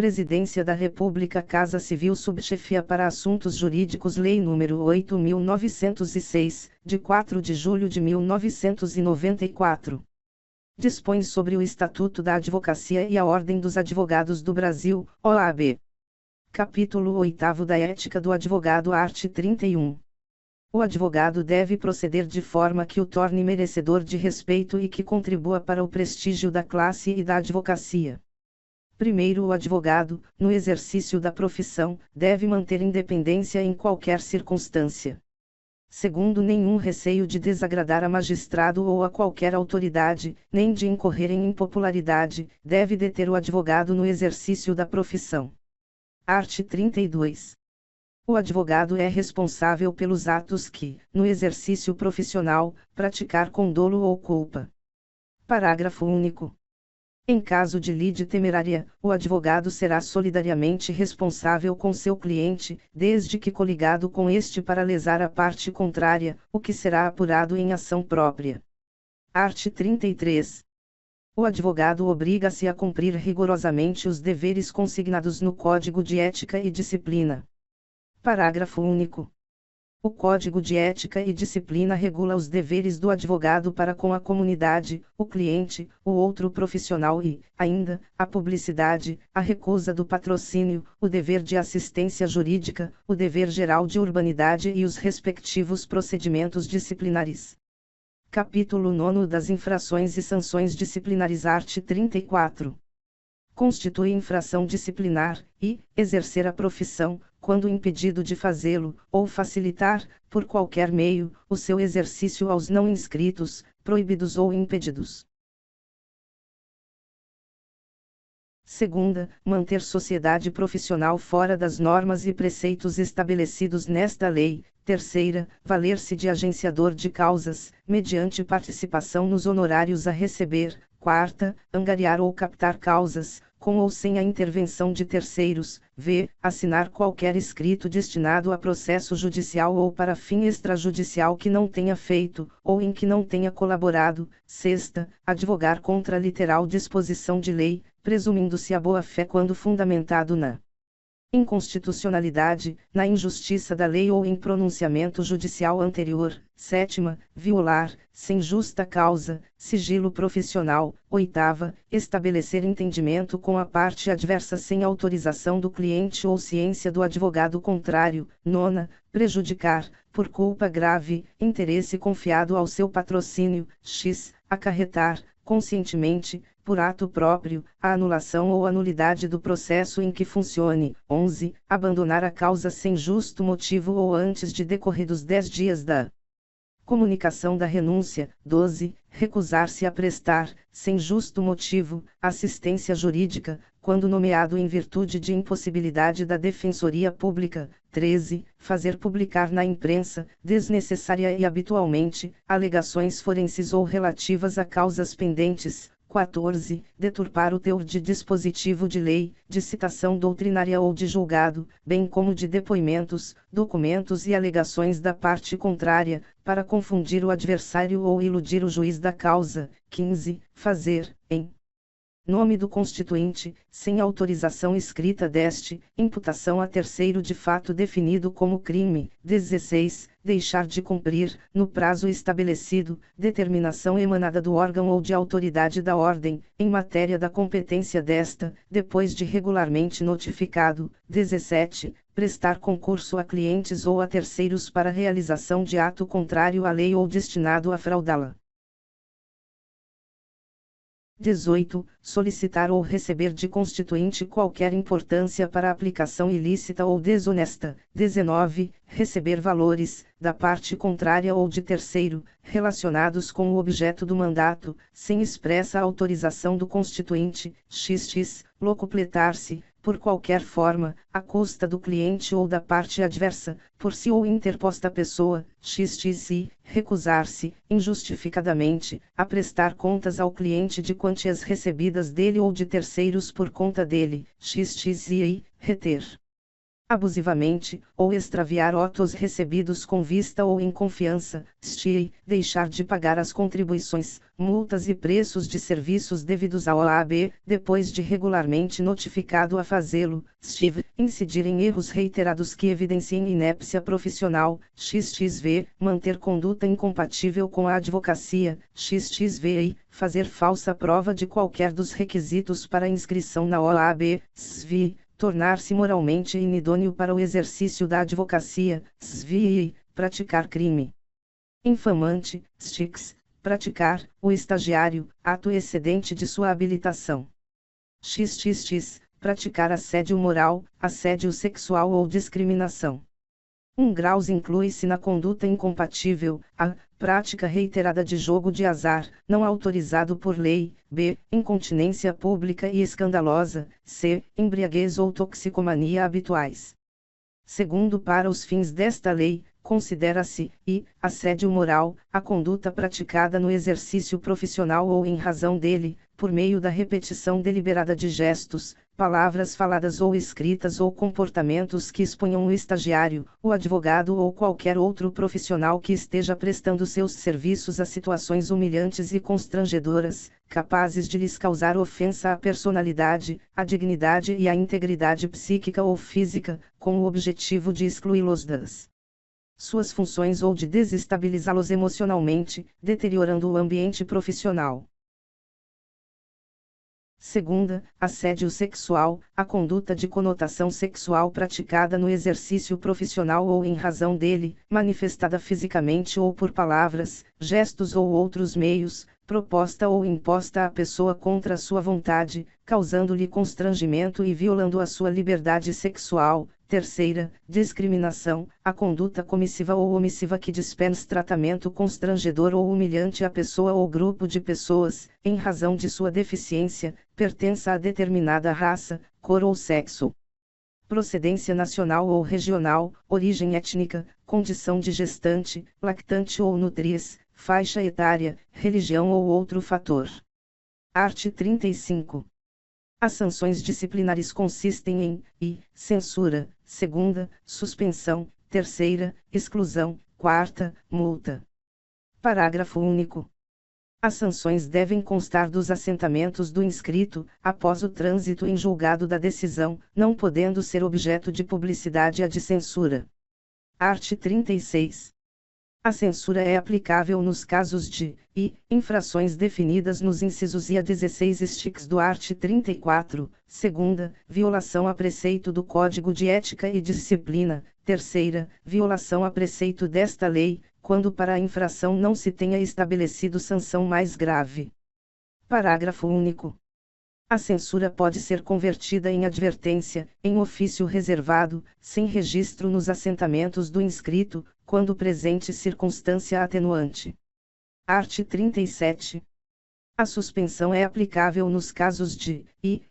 Presidência da República, Casa Civil, Subchefia para Assuntos Jurídicos, Lei nº 8.906, de 4 de julho de 1994. Dispõe sobre o Estatuto da Advocacia e a Ordem dos Advogados do Brasil, OAB. Capítulo 8º da Ética do Advogado, art. 31. O advogado deve proceder de forma que o torne merecedor de respeito e que contribua para o prestígio da classe e da advocacia. Primeiro, o advogado, no exercício da profissão, deve manter independência em qualquer circunstância. Segundo, nenhum receio de desagradar a magistrado ou a qualquer autoridade, nem de incorrer em impopularidade, deve deter o advogado no exercício da profissão. Art. 32. O advogado é responsável pelos atos que, no exercício profissional, praticar com dolo ou culpa. Parágrafo único. Em caso de lide temerária, o advogado será solidariamente responsável com seu cliente, desde que coligado com este para lesar a parte contrária, o que será apurado em ação própria. Art. 33. O advogado obriga-se a cumprir rigorosamente os deveres consignados no Código de Ética e Disciplina. Parágrafo único. O Código de Ética e Disciplina regula os deveres do advogado para com a comunidade, o cliente, o outro profissional e, ainda, a publicidade, a recusa do patrocínio, o dever de assistência jurídica, o dever geral de urbanidade e os respectivos procedimentos disciplinares. Capítulo 9 das infrações e sanções disciplinares, art. 34. Constitui infração disciplinar, e, exercer a profissão, quando impedido de fazê-lo, ou facilitar, por qualquer meio, o seu exercício aos não inscritos, proibidos ou impedidos. Segunda, manter sociedade profissional fora das normas e preceitos estabelecidos nesta lei. Terceira, valer-se de agenciador de causas, mediante participação nos honorários a receber. Quarta, angariar ou captar causas, com ou sem a intervenção de terceiros. Assinar qualquer escrito destinado a processo judicial ou para fim extrajudicial que não tenha feito, ou em que não tenha colaborado. Sexta, advogar contra a literal disposição de lei, presumindo-se a boa-fé quando fundamentado na inconstitucionalidade, na injustiça da lei ou em pronunciamento judicial anterior. Sétima, violar, sem justa causa, sigilo profissional. Oitava, estabelecer entendimento com a parte adversa sem autorização do cliente ou ciência do advogado contrário. Nona, prejudicar, por culpa grave, interesse confiado ao seu patrocínio. Acarretar, conscientemente, por ato próprio, a anulação ou a nulidade do processo em que funcione. 11. Abandonar a causa sem justo motivo ou antes de decorridos 10 dias da comunicação da renúncia. 12. Recusar-se a prestar, sem justo motivo, assistência jurídica, quando nomeado em virtude de impossibilidade da Defensoria Pública. 13. Fazer publicar na imprensa, desnecessária e habitualmente, alegações forenses ou relativas a causas pendentes. 14. Deturpar o teor de dispositivo de lei, de citação doutrinária ou de julgado, bem como de depoimentos, documentos e alegações da parte contrária, para confundir o adversário ou iludir o juiz da causa. 15. Fazer, em nome do constituinte, sem autorização escrita deste, imputação a terceiro de fato definido como crime. 16. Deixar de cumprir, no prazo estabelecido, determinação emanada do órgão ou de autoridade da ordem, em matéria da competência desta, depois de regularmente notificado. 17. Prestar concurso a clientes ou a terceiros para realização de ato contrário à lei ou destinado a fraudá-la. 18. Solicitar ou receber de constituinte qualquer importância para aplicação ilícita ou desonesta. 19. Receber valores, da parte contrária ou de terceiro, relacionados com o objeto do mandato, sem expressa autorização do constituinte. Locupletar-se, por qualquer forma, à custa do cliente ou da parte adversa, por si ou interposta pessoa. Recusar-se, injustificadamente, a prestar contas ao cliente de quantias recebidas dele ou de terceiros por conta dele. Reter abusivamente, ou extraviar autos recebidos com vista ou em confiança, deixar de pagar as contribuições, multas e preços de serviços devidos à OAB, depois de regularmente notificado a fazê-lo, incidir em erros reiterados que evidenciem inépcia profissional, manter conduta incompatível com a advocacia, fazer falsa prova de qualquer dos requisitos para inscrição na OAB, tornar-se moralmente inidôneo para o exercício da advocacia, praticar crime infamante, praticar, o estagiário, ato excedente de sua habilitação. Praticar assédio moral, assédio sexual ou discriminação. 1 graus inclui-se na conduta incompatível, a prática reiterada de jogo de azar, não autorizado por lei, b. incontinência pública e escandalosa, c. embriaguez ou toxicomania habituais. Segundo, para os fins desta lei, considera-se, assédio moral, a conduta praticada no exercício profissional ou em razão dele, por meio da repetição deliberada de gestos, palavras faladas ou escritas ou comportamentos que exponham o estagiário, o advogado ou qualquer outro profissional que esteja prestando seus serviços a situações humilhantes e constrangedoras, capazes de lhes causar ofensa à personalidade, à dignidade e à integridade psíquica ou física, com o objetivo de excluí-los das suas funções ou de desestabilizá-los emocionalmente, deteriorando o ambiente profissional. Segunda, assédio sexual, a conduta de conotação sexual praticada no exercício profissional ou em razão dele, manifestada fisicamente ou por palavras, gestos ou outros meios, proposta ou imposta à pessoa contra a sua vontade, causando-lhe constrangimento e violando a sua liberdade sexual. Terceira, discriminação, a conduta comissiva ou omissiva que dispensa tratamento constrangedor ou humilhante à pessoa ou grupo de pessoas, em razão de sua deficiência, pertença a determinada raça, cor ou sexo. Procedência nacional ou regional, origem étnica, condição de gestante, lactante ou nutriz, faixa etária, religião ou outro fator. Art. 35. As sanções disciplinares consistem em censura, segunda, suspensão, terceira, exclusão, quarta, multa. Parágrafo único. As sanções devem constar dos assentamentos do inscrito, após o trânsito em julgado da decisão, não podendo ser objeto de publicidade a de censura. Art. 36. A censura é aplicável nos casos de infrações definidas nos incisos I a 16 stics do art. 34, segunda, violação a preceito do Código de Ética e Disciplina, terceira, violação a preceito desta lei, quando para a infração não se tenha estabelecido sanção mais grave. Parágrafo único. A censura pode ser convertida em advertência, em ofício reservado, sem registro nos assentamentos do inscrito, quando presente circunstância atenuante. Art. 37. A suspensão é aplicável nos casos de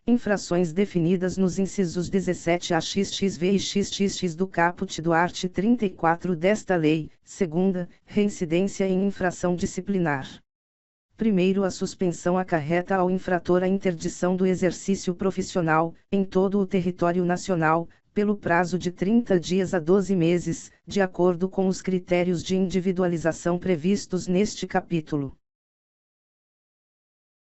infrações definidas nos incisos 17 a xxv e xxx do caput do art. 34 desta lei. Segunda, reincidência em infração disciplinar. Primeiro, a suspensão acarreta ao infrator a interdição do exercício profissional, em todo o território nacional, pelo prazo de 30 dias a 12 meses, de acordo com os critérios de individualização previstos neste capítulo.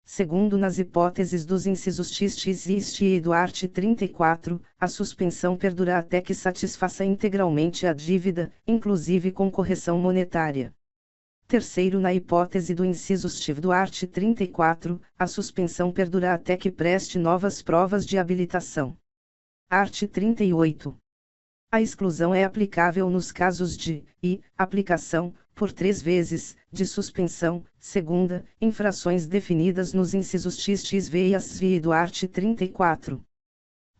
Segundo, nas hipóteses dos incisos xx e xi do art. 34, a suspensão perdura até que satisfaça integralmente a dívida, inclusive com correção monetária. Terceiro, na hipótese do inciso XT do art. 34, a suspensão perdura até que preste novas provas de habilitação. Art. 38. A exclusão é aplicável nos casos de aplicação, por 3 vezes, de suspensão, segunda, infrações definidas nos incisos xxv e asvi do art. 34.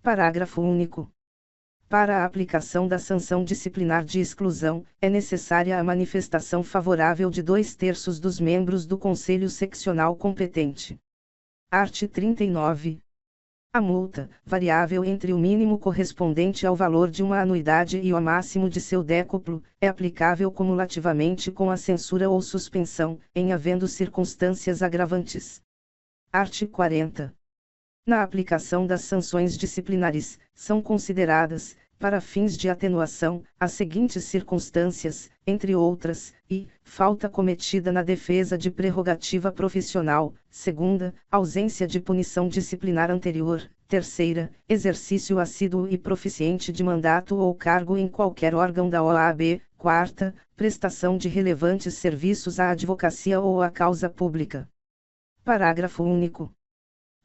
Parágrafo único. Para a aplicação da sanção disciplinar de exclusão, é necessária a manifestação favorável de 2/3 dos membros do Conselho Seccional competente. Art. 39. A multa, variável entre o mínimo correspondente ao valor de uma anuidade e o máximo de seu décuplo, é aplicável cumulativamente com a censura ou suspensão, em havendo circunstâncias agravantes. Art. 40. Na aplicação das sanções disciplinares, são consideradas, para fins de atenuação, as seguintes circunstâncias, entre outras, e, falta cometida na defesa de prerrogativa profissional, segunda, ausência de punição disciplinar anterior, terceira, exercício assíduo e proficiente de mandato ou cargo em qualquer órgão da OAB, quarta, prestação de relevantes serviços à advocacia ou à causa pública. Parágrafo único.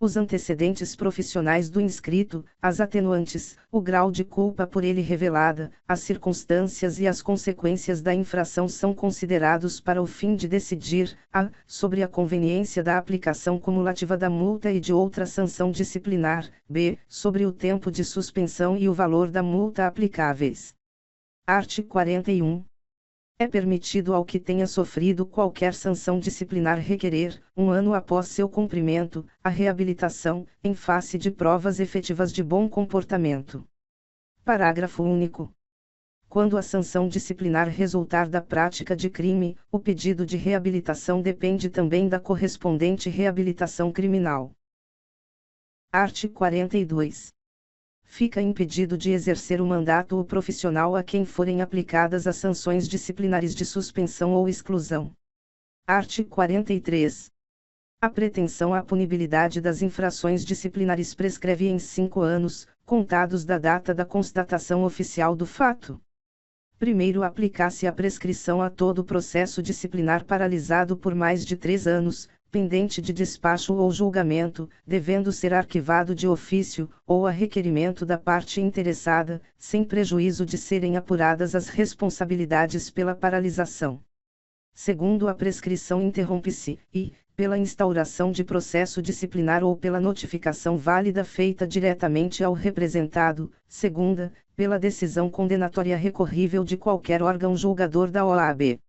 Os antecedentes profissionais do inscrito, as atenuantes, o grau de culpa por ele revelada, as circunstâncias e as consequências da infração são considerados para o fim de decidir, a, sobre a conveniência da aplicação cumulativa da multa e de outra sanção disciplinar, b, sobre o tempo de suspensão e o valor da multa aplicáveis. Art. 41. É permitido ao que tenha sofrido qualquer sanção disciplinar requerer, 1 ano após seu cumprimento, a reabilitação, em face de provas efetivas de bom comportamento. Parágrafo único. Quando a sanção disciplinar resultar da prática de crime, o pedido de reabilitação depende também da correspondente reabilitação criminal. Art. 42. Fica impedido de exercer o mandato ou profissional a quem forem aplicadas as sanções disciplinares de suspensão ou exclusão. Art. 43. A pretensão à punibilidade das infrações disciplinares prescreve em 5 anos, contados da data da constatação oficial do fato. Primeiro aplicar-se a prescrição a todo processo disciplinar paralisado por mais de 3 anos, pendente de despacho ou julgamento, devendo ser arquivado de ofício, ou a requerimento da parte interessada, sem prejuízo de serem apuradas as responsabilidades pela paralisação. Segundo, a prescrição interrompe-se, e, pela instauração de processo disciplinar ou pela notificação válida feita diretamente ao representado, segunda, pela decisão condenatória recorrível de qualquer órgão julgador da OAB.